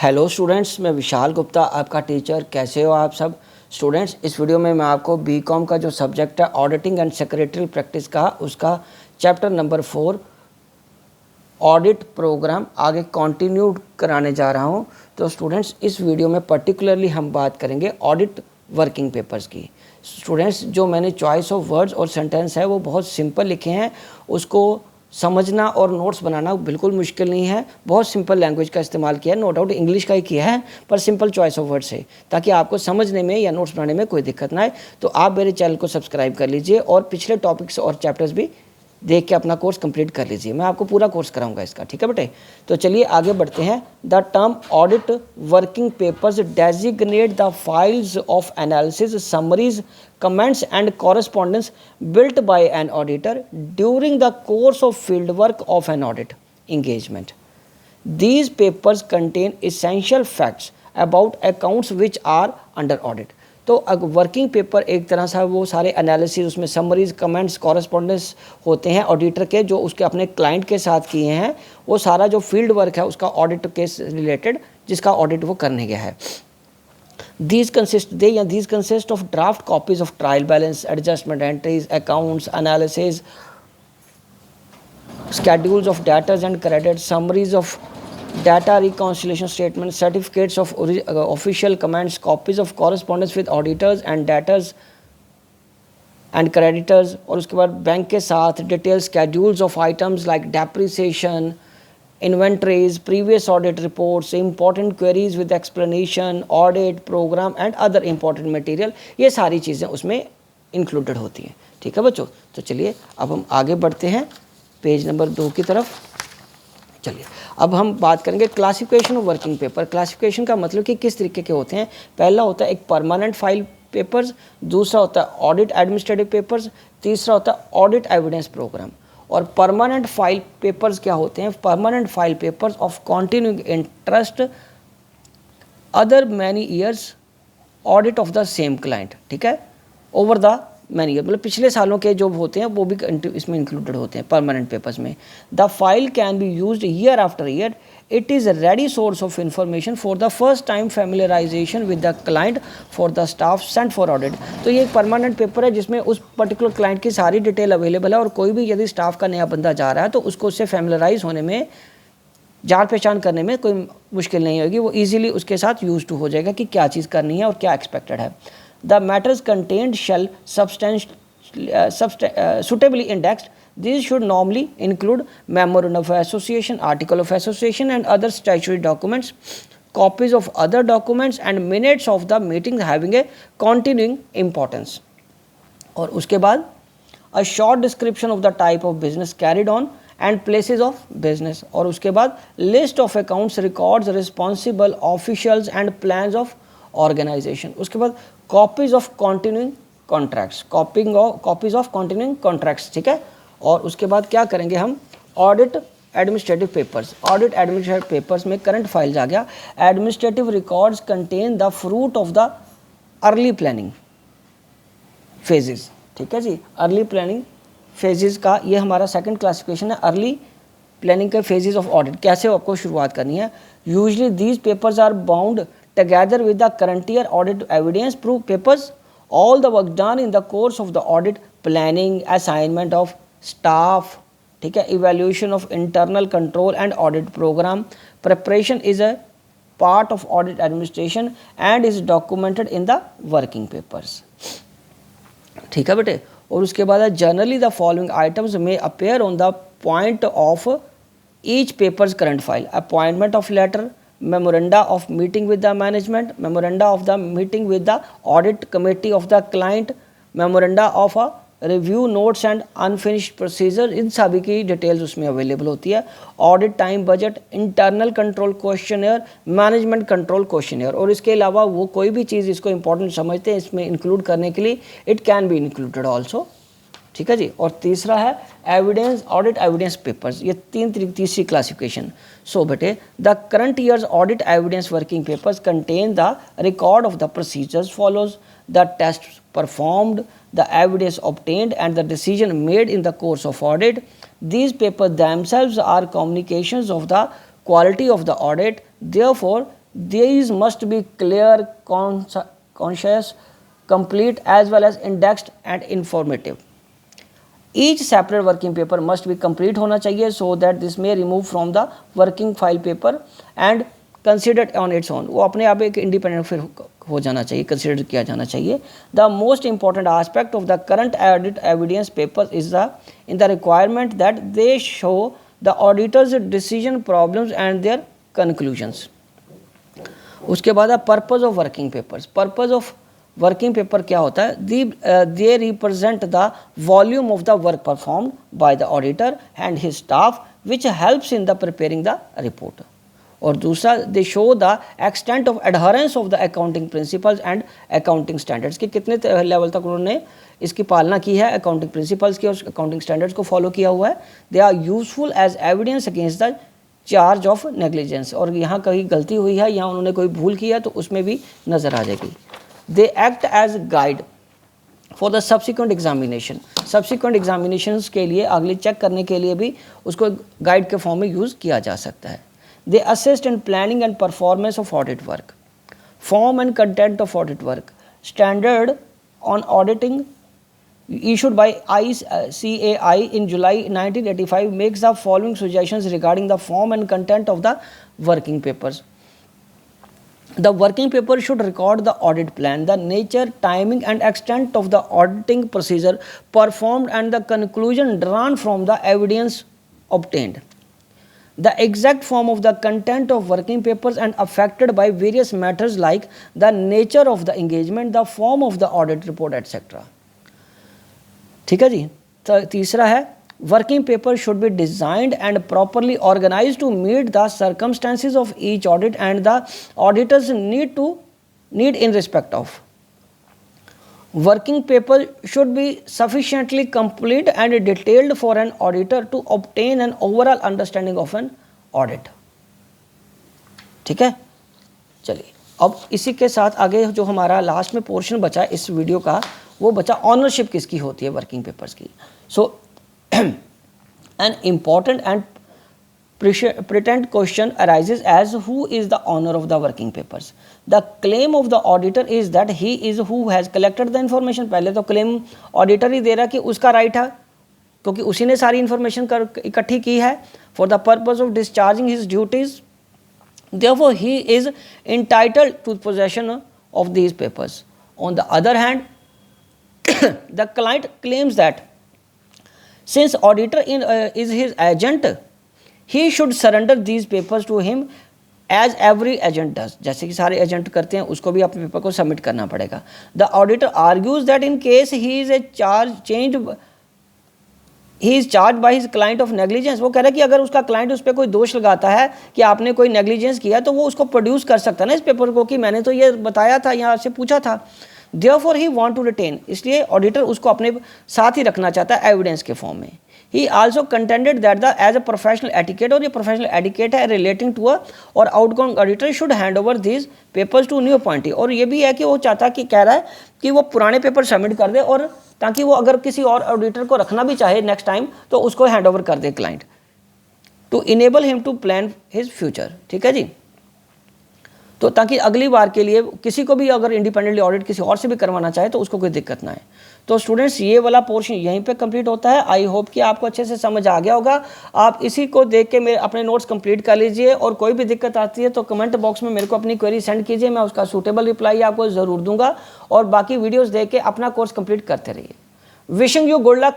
Hello students, मैं विशाल गुप्ता आपका teacher. कैसे हो आप सब स्टूडेंट्स। इस वीडियो में मैं आपको बीकॉम का जो सब्जेक्ट है ऑडिटिंग एंड सेक्रेटरी प्रैक्टिस का, उसका चैप्टर नंबर 4 ऑडिट प्रोग्राम आगे कंटिन्यू कराने जा रहा हूं। तो स्टूडेंट्स, इस वीडियो में पर्टिकुलरली हम बात करेंगे ऑडिट वर्किंग पेपर्स की। स्टूडेंट्स, जो मैंने चॉइस ऑफ वर्ड्स और सेंटेंस है वो बहुत सिंपल लिखे हैं, उसको समझना और नोट्स बनाना बिल्कुल मुश्किल नहीं है। बहुत सिंपल लैंग्वेज का इस्तेमाल किया है, नो डाउट इंग्लिश का ही किया है, पर सिंपल चॉइस ऑफ वर्ड्स है ताकि आपको समझने में या नोट्स बनाने में कोई दिक्कत ना आए। तो आप मेरे चैनल को सब्सक्राइब कर लीजिए और पिछले टॉपिक्स और चैप्टर्स भी देख के अपना कोर्स कंप्लीट कर लीजिए। मैं आपको पूरा कोर्स कराऊंगा इसका, ठीक है बेटे। तो चलिए आगे बढ़ते हैं। The term audit working papers designate the files of analysis, summaries, comments and correspondence built by an auditor during the course of fieldwork of an audit engagement. These papers contain essential facts about accounts which are under audit. तो working paper एक तरह से वो सारे analysis, उसमें summaries, comments, correspondence होते हैं auditor के, जो उसके अपने क्लाइंट के साथ किए हैं। वो सारा जो फील्ड वर्क है उसका ऑडिट के रिलेटेड, जिसका ऑडिट वो करने गया है। These consist of draft copies of trial balance, adjustment entries, accounts, analysis, schedules of debtors and creditors, summaries of data reconciliation statements, certificates of official commands, copies of correspondence with auditors and debtors and creditors, और उसके बाद bank के साथ detailed schedules of items like depreciation, inventories, previous audit reports, important queries with explanation, audit program and other important material, ये सारी चीज़ें उसमें included होती हैं। ठीक है बच्चों, तो चलिए अब हम आगे बढ़ते हैं पेज नंबर 2 की तरफ। चलिए अब हम बात करेंगे classification of working paper. Classification का मतलब कि किस तरीके के होते हैं। पहला होता है एक परमानेंट फाइल पेपर्स, दूसरा होता है ऑडिट एडमिनिस्ट्रेटिव पेपर्स, तीसरा होता है ऑडिट एविडेंस प्रोग्राम। और परमानेंट फाइल पेपर्स क्या होते हैं। Permanent file papers of continuing interest other many years audit of the same client, ठीक है, ओवर द मैनी ईयर, मतलब पिछले सालों के जो होते हैं वो भी इसमें इंक्लूडेड होते हैं परमानेंट पेपर्स में। The file can be used year after year, it is ready source of information for the first time familiarisation with the client for the staff sent for audit. तो ये एक permanent paper है जिसमें उस particular client की सारी detail available है, और कोई भी यदि स्टाफ का नया बंदा जा रहा है तो उसको उससे फैमिलियराइज होने में, जान पहचान करने में कोई मुश्किल नहीं होगी। वो ईजिली उसके साथ यूज टू हो जाएगा कि क्या चीज़ करनी है और क्या एक्सपेक्टेड है। The matters contained shall suitably indexed. These should normally include memorandum of association, article of association and other statutory documents, copies of other documents and minutes of the meetings having a continuing importance. और उसके बाद a short description of the type of business carried on and places of business, और उसके बाद list of accounts, records, responsible officials and plans of organization. उसके बाद copies of continuing contracts, copies of continuing contracts, ठीक है। और उसके बाद क्या करेंगे हम, audit administrative papers. Audit administrative papers में करंट फाइल्स आ गया। Administrative records contain the fruit of the early planning phases, ठीक है जी। अर्ली प्लानिंग फेजेस का ये हमारा सेकंड क्लासिफिकेशन है। अर्ली प्लानिंग के फेजेस ऑफ ऑडिट कैसे आपको शुरुआत करनी है। Usually these papers are bound together with the current year audit evidence proof papers, all the work done in the course of the audit, planning, assignment of staff, ठीक है, evaluation of internal control and audit program, preparation is a part of audit administration and is documented in the working papers, ठीक है बेटे। और उसके बाद generally the following items may appear on the point of each paper's current file: appointment of letter, memoranda of meeting with the management, memoranda of the meeting with the audit committee of the client, memoranda of a review notes and unfinished procedure, इन सभी की details उसमें available होती है। Audit time budget, internal control questionnaire, management control questionnaire. और इसके अलावा वो कोई भी चीज़ इसको इंपॉर्टेंट समझते हैं इसमें इंक्लूड करने के लिए, it can be included also, ठीक है जी। और तीसरा है एविडेंस, ऑडिट एविडेंस पेपर्स, ये तीसरी क्लासिफिकेशन। सो बेटे, the current year's audit evidence working papers contain the record of the procedures follows, the test performed, the evidence obtained and the decision made in the course of audit. These papers themselves are communications of the quality of the audit. Therefore, these must be clear, conscious, complete as well as indexed and informative. Each separate working paper must be complete होना चाहिए so that this may remove from the working file paper and considered on its own. वो अपने आप एक independent फिर हो जाना चाहिए, consider किया जाना चाहिए. The most important aspect of the current audit evidence papers is in the requirement that they show the auditor's decision problems and their conclusions. उसके बाद purpose of working papers. Purpose of working paper क्या होता है? They represent the volume of the work performed by the auditor and his staff which helps in the preparing the report. और दूसरा, they show the extent of adherence of the accounting principles and accounting standards की कितने level तक उन्होंने इसकी पालना की है, अकाउंटिंग प्रिंसिपल्स की और अकाउंटिंग स्टैंडर्ड्स को फॉलो किया हुआ है. They are useful as evidence against the charge of negligence. और यहाँ कहीं गलती हुई है, यहाँ उन्होंने कोई भूल किया तो उसमें भी नज़र आ जाएगी. They act as guide for the subsequent examination. Subsequent examinations के लिए, अगले चेक करने के लिए भी उसको गाइड के फॉर्म में यूज़ किया जा सकता है. They assist in planning and performance of audit work. Form and content of audit work. Standard on auditing issued by ICAI in July 1985 makes the following suggestions regarding the form and content of the working papers. The working paper should record the audit plan, the nature, timing and extent of the auditing procedure performed and the conclusion drawn from the evidence obtained. The exact form of the content of working papers and affected by various matters like the nature of the engagement, the form of the audit report, etc. ठीक है जी. तो तीसरा है, working paper should be designed and properly organise to meet the circumstances of each audit and the auditors need in respect of. Working paper should be sufficiently complete and detailed for an auditor to obtain an overall understanding of an audit. ठीक है. चलिए, अब इसी के साथ आगे जो हमारा लास्ट में पोर्शन बचा इस वीडियो का, वो बचा ऑनरशिप किसकी होती है वर्किंग पेपर्स की. So an important and pretent question arises as who is the owner of the working papers. The claim of the auditor is that he is who has collected the information. पहले तो claim auditor ही दे रहा कि उसका right है क्योंकि उसी ने सारी information इकट्ठी की है. For the purpose of discharging his duties, therefore he is entitled to possession of these papers. On the other hand, the client claims that since auditor is his agent, he should surrender these papers to him as every agent does. जैसे कि सारे agent करते हैं, उसको भी अपने paper को submit करना पड़ेगा. The auditor argues that in case he is charged by his client of negligence. वो कह रहा है कि अगर उसका क्लाइंट उस पर कोई दोष लगाता है कि आपने कोई नेग्लिजेंस किया, तो वो उसको प्रोड्यूस कर सकता है ना इस पेपर को कि मैंने तो ये बताया था, यहाँ से पूछा था. Therefore he want to retain. इसलिए ऑडिटर उसको अपने साथ ही रखना चाहता है एविडेंस के फॉर्म में. He also contended that as a professional etiquette, और ये professional etiquette है relating to a और outgoing auditor should hand over these papers to new appointee. और ये भी है कि वो चाहता कि कह रहा है कि वो पुराने पेपर सबमिट कर दे और ताकि वो अगर किसी और ऑडिटर को रखना भी चाहे नेक्स्ट टाइम तो उसको हैंड ओवर कर दे client, to enable him to plan his future. ठीक है जी. तो ताकि अगली बार के लिए किसी को भी अगर इंडिपेंडेंटली ऑडिट किसी और से भी करवाना चाहे तो उसको कोई दिक्कत ना है. तो स्टूडेंट्स, ये वाला पोर्शन यहीं पे कंप्लीट होता है. आई होप कि आपको अच्छे से समझ आ गया होगा. आप इसी को देख के मेरे अपने नोट्स कंप्लीट कर लीजिए और कोई भी दिक्कत आती है तो कमेंट बॉक्स में मेरे को अपनी क्वेरी सेंड कीजिए. मैं उसका सूटेबल रिप्लाई आपको ज़रूर दूंगा और बाकी वीडियोज़ देख के अपना कोर्स कंप्लीट करते रहिए. Wishing you good luck.